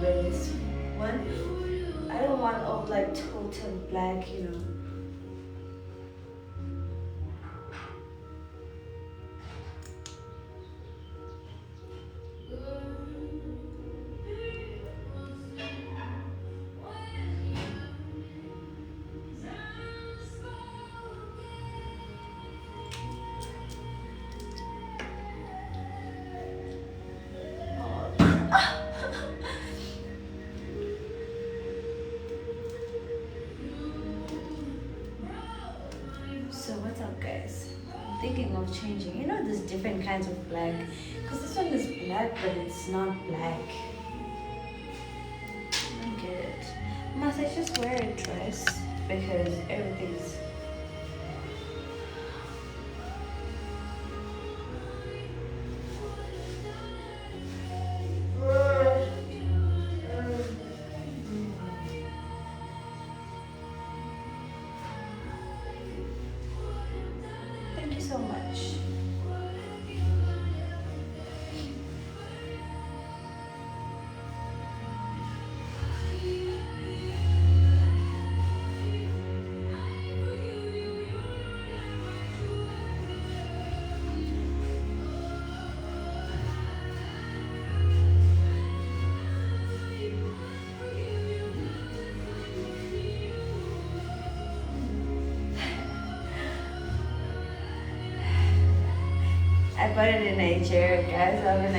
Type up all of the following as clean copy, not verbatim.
wear this one. I don't want all like total black, So what's up, guys? I'm thinking of changing. There's different kinds of black. Because this one is black, but it's not black. I don't get it. Must I just wear a dress? Because everything's... Thank you so much. I bought it in Nigeria, guys. I have a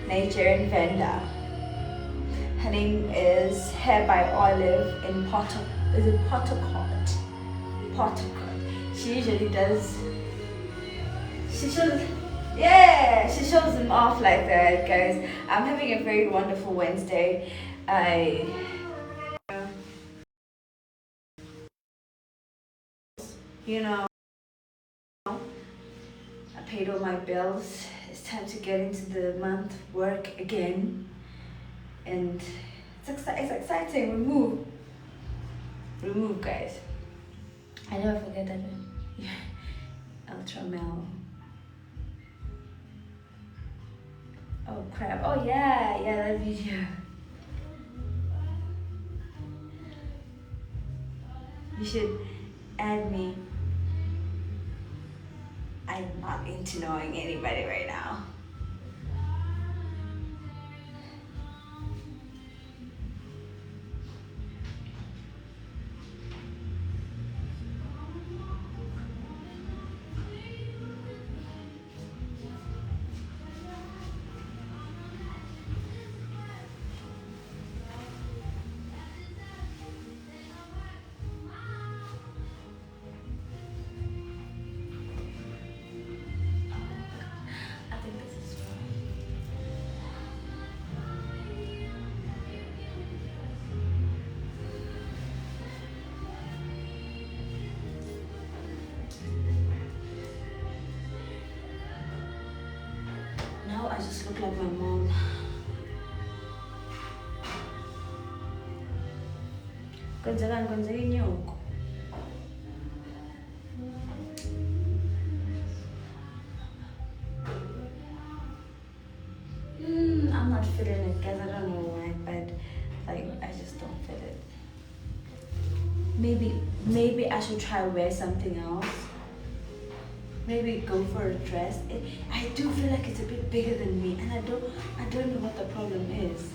Nigerian vendor. Her name is Hair by Olive in Pottercourt? Pottercourt. She usually does. She shows them off like that, guys. I'm having a very wonderful Wednesday. I paid all my bills. It's time to get into the month work again, and it's exciting. We move, guys. I never forget that. Ultra Mel. Oh crap! Oh yeah, that video. You should add me. I'm not into knowing anybody right now. I just look like my mom. Kwenzeka inyoko. I'm not feeling it, guys. I don't know why, but I just don't feel it. Maybe I should try wear something else. Maybe go for a dress. I do feel like it's a bit bigger than me, and I don't know what the problem is.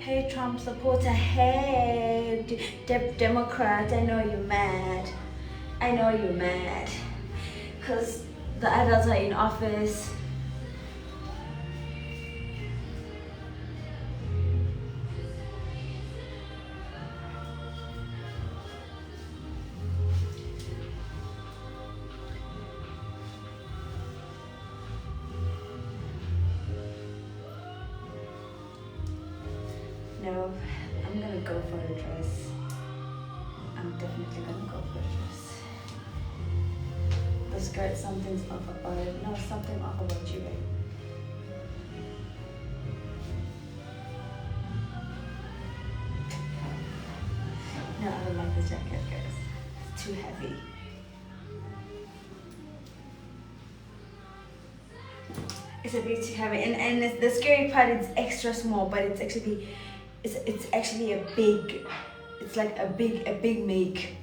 Hey Trump supporter, hey Democrat, I know you're mad. Because the adults are in office. No, I'm gonna go for a dress. I'm definitely gonna go for a dress. The skirt, something's off about it. No, something off about you, babe. the jacket, guys. It's too heavy. It's a bit too heavy, and the scary part is extra small, but it's actually a big. It's like a big make.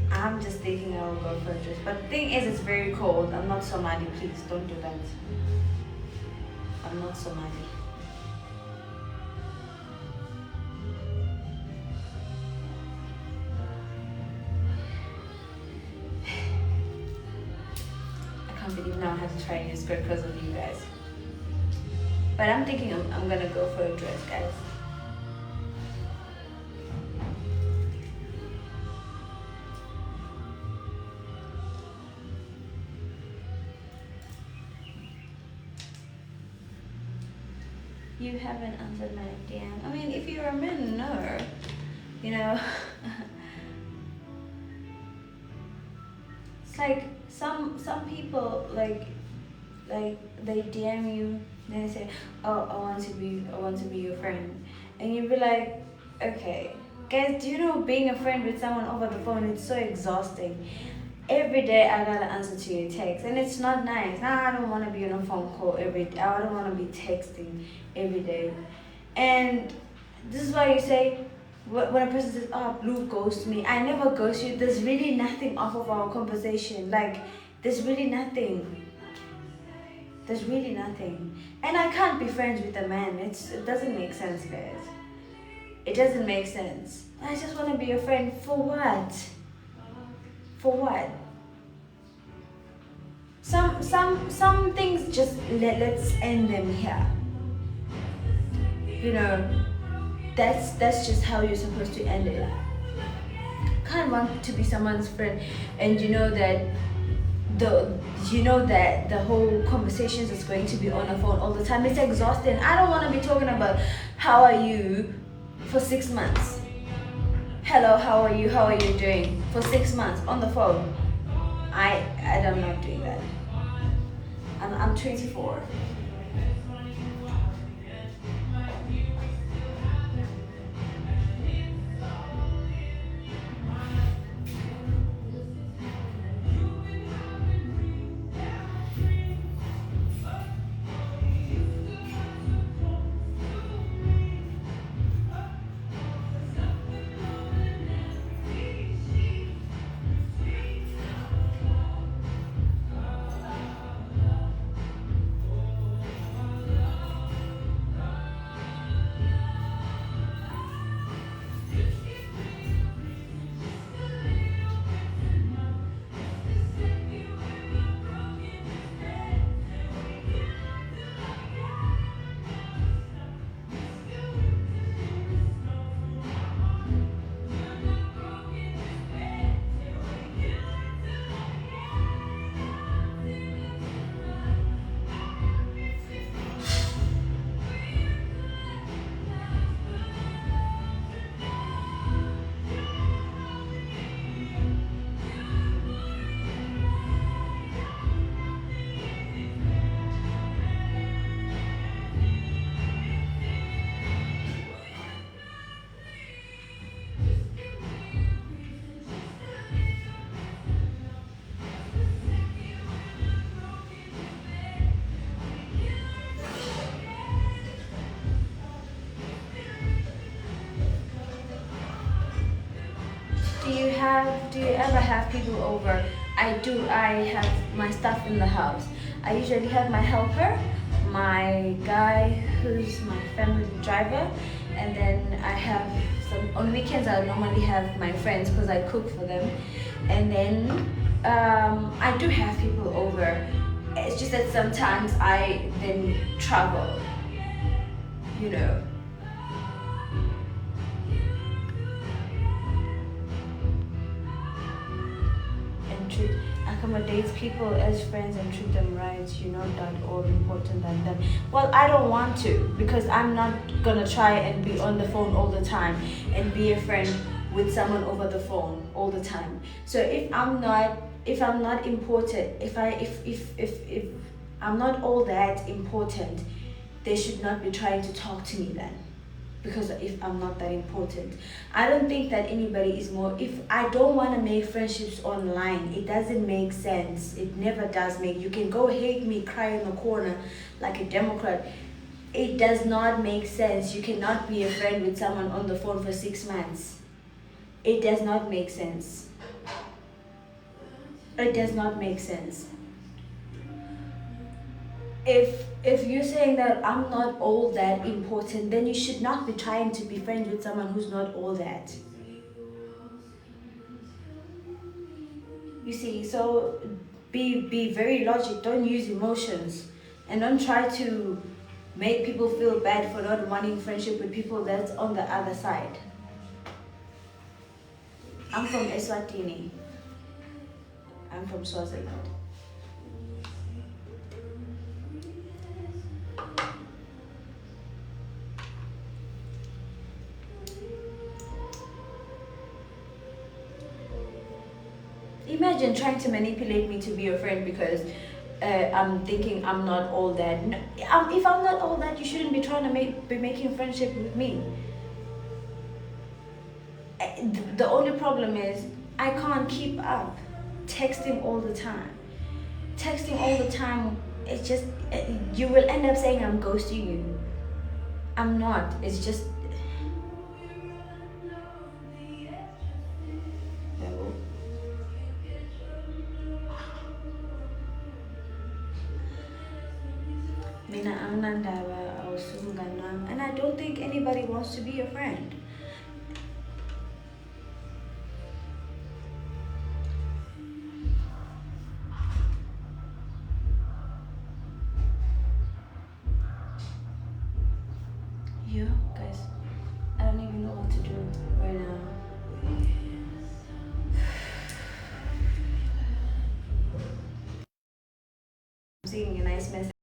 I'm just thinking I'll go for a dress. But the thing is, it's very cold. I'm not Somali, please don't do that. I'm not Somali. I can't believe now I have to try a new skirt because of you guys. But I'm thinking I'm gonna go for a dress, guys. You haven't answered my DM. I mean, if you're a man, no. You know. It's like some people like they DM you, then they say, oh, I want to be your friend, and you be like, okay, guys, do you know being a friend with someone over the phone, it's so exhausting. Every day I gotta answer to your text, and it's not nice. Nah, I don't want to be on a phone call every day. I don't want to be texting every day. And this is why you say, when a person says, oh, Blue ghosts me, I never ghost you. There's really nothing off of our conversation. Like, there's really nothing. There's really nothing. And I can't be friends with a man. It doesn't make sense, guys. It doesn't make sense. I just want to be your friend. For what? For what? Some things just let's end them here. You know, that's just how you're supposed to end it. Can't want to be someone's friend, and you know that the whole conversations is going to be on the phone all the time. It's exhausting. I don't want to be talking about how are you for 6 months. Hello, how are you? How are you doing? For 6 months on the phone. I'm not doing that. I'm 24. Do you ever have people over? I do. I have my stuff in the house. I usually have my helper, my guy who's my family driver, and then I have on weekends I normally have my friends because I cook for them, and then I do have people over. It's just that sometimes I then travel, you know. Accommodates people as friends and treat them right. You're not that all important than them. Well, I don't want to, because I'm not gonna try and be on the phone all the time and be a friend with someone over the phone all the time. So if I'm not important, if I'm not all that important, they should not be trying to talk to me then. Because if I'm not that important, I don't think that anybody is more. If I don't want to make friendships online, it doesn't make sense. It never does make. You can go hate me, cry in the corner like a Democrat. It does not make sense. You cannot be a friend with someone on the phone for 6 months. It does not make sense. It does not make sense. If you're saying that I'm not all that important, then you should not be trying to be friends with someone who's not all that. You see, so be very logic. Don't use emotions, and don't try to make people feel bad for not wanting friendship with people that's on the other side. I'm from Eswatini. I'm from Swaziland. Imagine trying to manipulate me to be your friend because I'm thinking I'm not all that. If I'm not all that, you shouldn't be trying to be making friendship with me. The only problem is I can't keep up texting all the time. Texting all the time, it's just, you will end up saying I'm ghosting you. I'm not. It's just. And I don't think anybody wants to be your friend. You guys, I don't even know what to do right now. I'm seeing a nice message.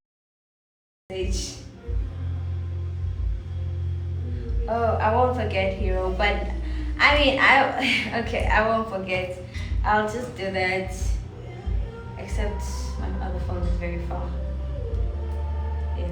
Oh, I won't forget, Hero. But I mean, okay, I won't forget. I'll just do that. Except my other phone is very far. Yeah.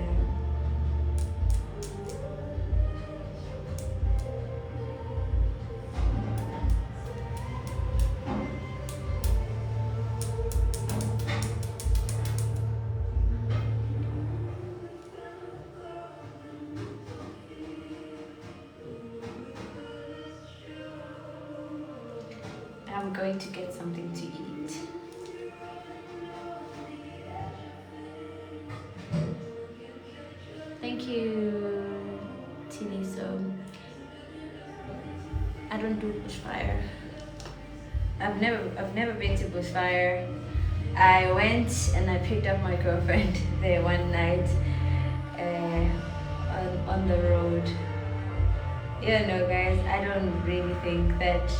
I'm going to get something to eat. Thank you, Tiniso. I don't do bushfire. I've never been to bushfire. I went and I picked up my girlfriend there one night on the road. You know, guys, I don't really think that.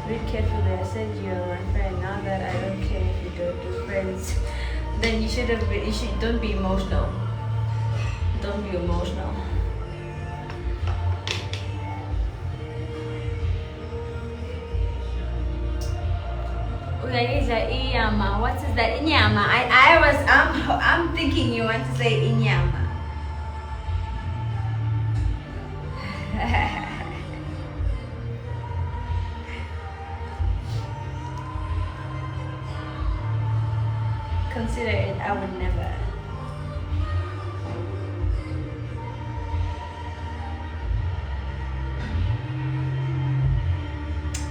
Read carefully. I said you're my friend. Now that I don't care if you don't do friends, then you don't be emotional. Don't be emotional. What is that? Inyama. I'm thinking you want to say inyama. Consider it. I would never.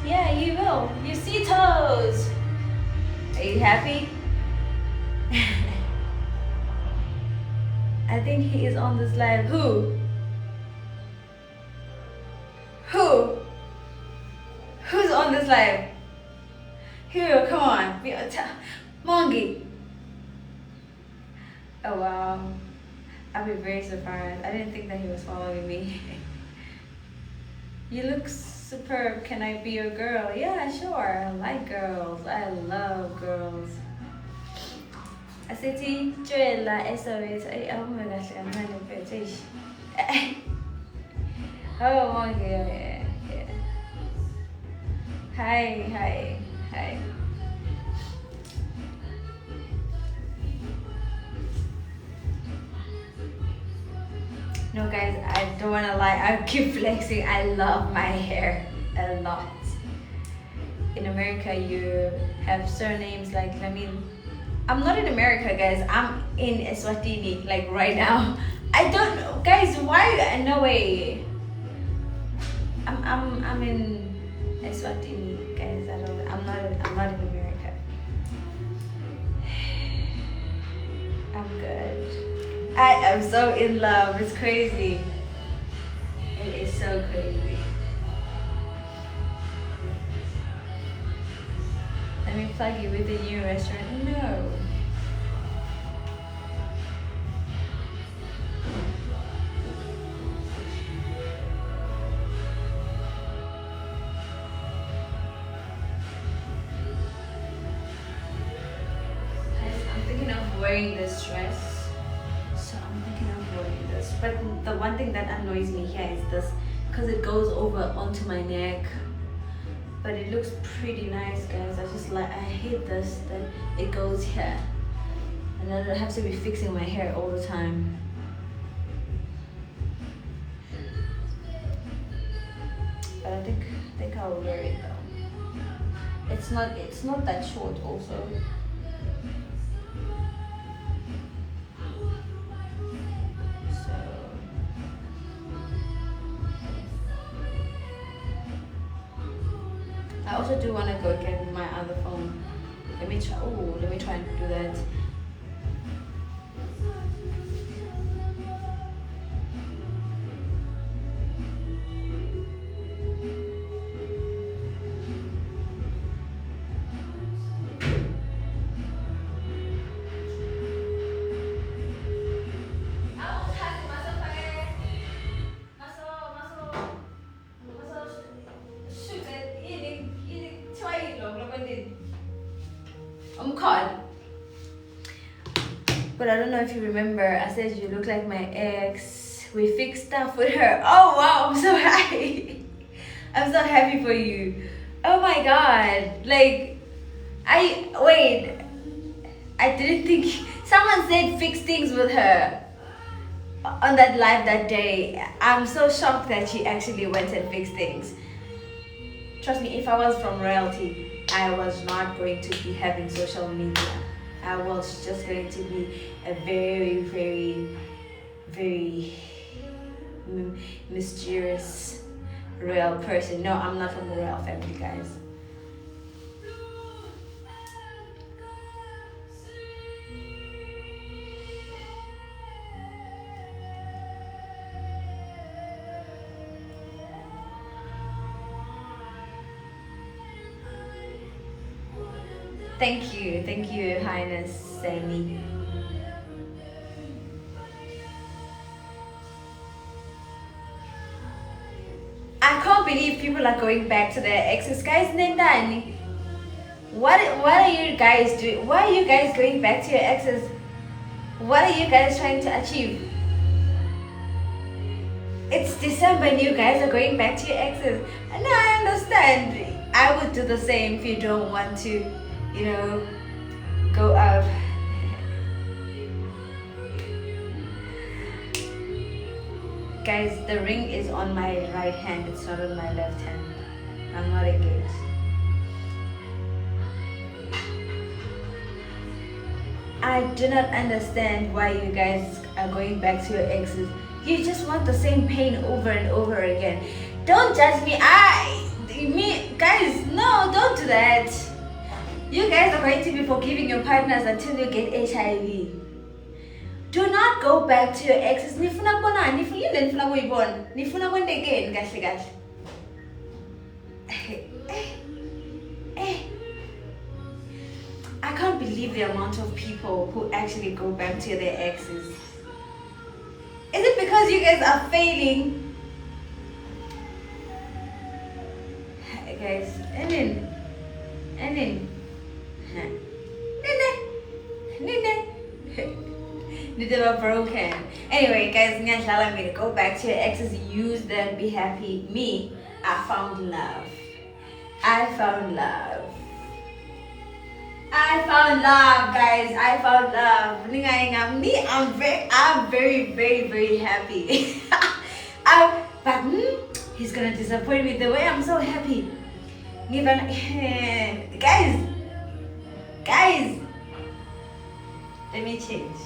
Yeah, you will. You see toes. Are you happy? I think he is on this live. Who? Who's on this live? Here, come on. Mongi. Oh wow. I'll be very surprised. I didn't think that he was following me. You look superb. Can I be your girl? Yeah, sure. I like girls. I love girls. Asithi Joela SOS. Ay awume kahle kancane mfethu. Oh, okay, yeah. Hi. No, guys, I don't wanna lie. I keep flexing. I love my hair a lot. In America, you have surnames like, I mean, I'm not in America, guys. I'm in Eswatini, like right now. I don't know, guys. Why? No way. I'm in Eswatini, guys. I'm not in America. I'm good. I am so in love. It's crazy. It is so crazy. Let me plug you with a new restaurant. No. I'm thinking of wearing this dress. So I'm thinking of wearing this. But the one thing that annoys me here is this, because it goes over onto my neck. But it looks pretty nice, guys. I hate this, that it goes here. And then I have to be fixing my hair all the time. But I think I'll wear it though. It's not that short also. So I also do want to go get my other phone. Let me try and do that. I'm caught. But I don't know if you remember, I said you look like my ex. We fixed stuff with her. Oh wow, I'm so happy. I'm so happy for you. Oh my god. Like, I didn't think someone said fix things with her on that live that day. I'm so shocked that she actually went and fixed things. Trust me, if I was from royalty, I was not going to be having social media. I was just going to be a very, very, very mysterious royal person. No, I'm not from the royal family, guys. Thank you, Highness Sammy. I can't believe people are going back to their exes, guys. Nendani, what are you guys doing? Why are you guys going back to your exes? What are you guys trying to achieve? It's December and you guys are going back to your exes. And I understand. I would do the same if you don't want to, go up. Guys, the ring is on my right hand, it's not on my left hand. I'm not engaged. I do not understand why you guys are going back to your exes. You just want the same pain over and over again. Don't judge me. Guys, no, don't do that. You guys are going to be forgiving your partners until you get HIV. Do not go back to your exes. Nifuna bona, nifuna kuyibona. Nifuna kwenda again, kahle kahle. I can't believe the amount of people who actually go back to their exes. Is it because you guys are failing? Guys, and then Nene, they were broken. Anyway, guys, I'm gonna go back to your exes. Use them. Be happy. Me, I found love. I found love. I found love, guys. I found love. Me, I'm very, very, very happy. But he's gonna disappoint me the way I'm so happy. Guys, let me change.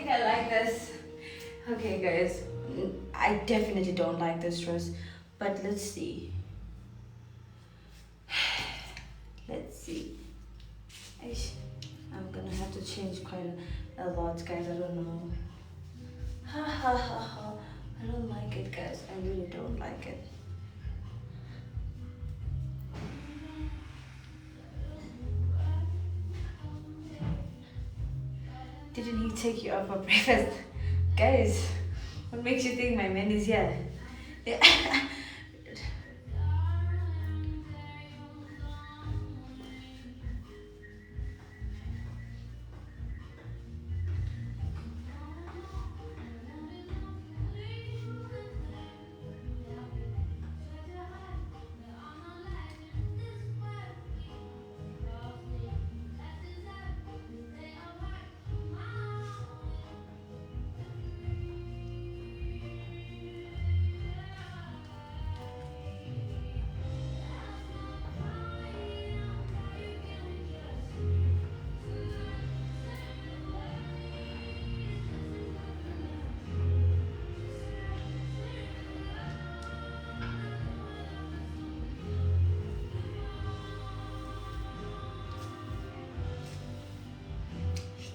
I like this. Okay, guys, I definitely don't like this dress, but let's see. Let's see. I'm gonna have to change quite a lot, guys. I don't know. Ha ha ha ha. I don't like it, guys. I really don't like it. Didn't he take you out for breakfast? Guys, what makes you think my man is here? Yeah.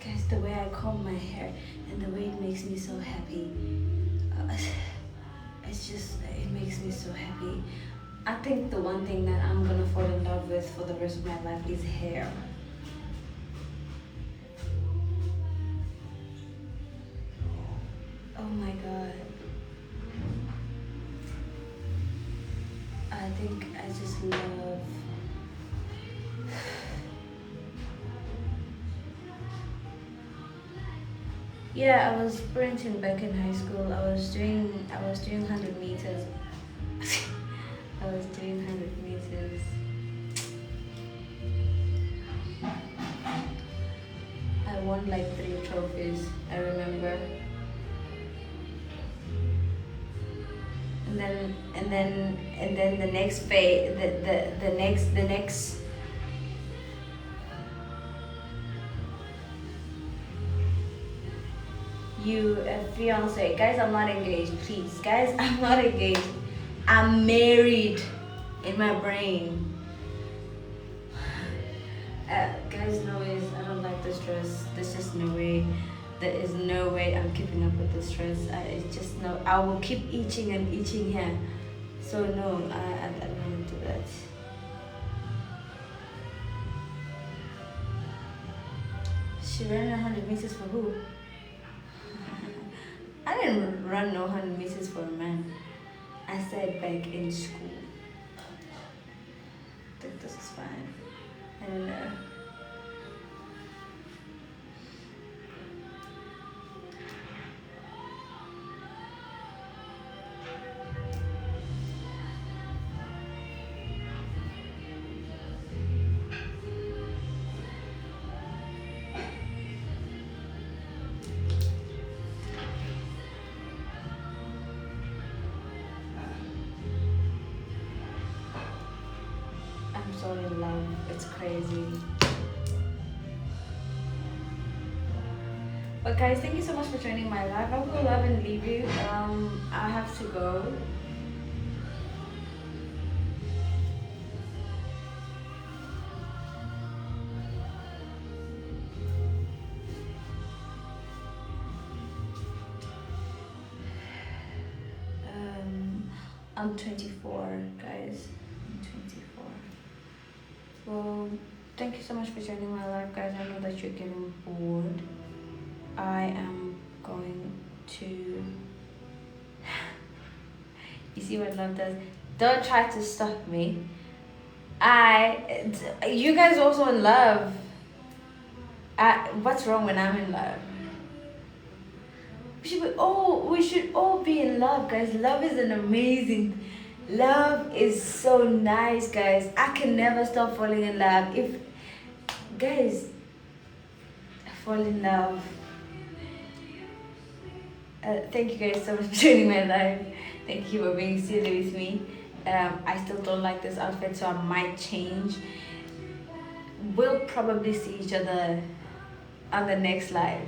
Guys, the way I comb my hair and the way it makes me so happy, it makes me so happy. I think the one thing that I'm gonna fall in love with for the rest of my life is hair. Oh my god. I think I just love. Yeah, I was sprinting back in high school. I was doing 100 meters. I was doing 100 meters. I won like 3 trophies, I remember. And then the next phase, the next you a fiance. Guys, I'm not engaged, please. Guys, I'm not engaged. I'm married in my brain. Guys, no ways. I don't like this dress. There's just no way. There is no way I'm keeping up with this dress. It's just no. I will keep itching and itching here. So no, I don't want to do that. She ran 100 meters for who? I didn't run no 100 meters for a man. I said back in school. I think this is fine. I don't know. so in love. It's crazy. But guys, thank you so much for joining my live. I will love and leave you. I have to go. I'm 24, guys. I'm 24. Well, thank you so much for joining my live, guys. I know that you're getting bored. I am going to. You see what love does? Don't try to stop me. You guys also in love. What's wrong when I'm in love? We should all be in love, guys. Love is an amazing. Love is so nice, guys. I can never stop falling in love. If guys fall in love. Thank you guys so much for joining my live. Thank you for being silly with me. I still don't like this outfit, so I might change. We'll probably see each other on the next live.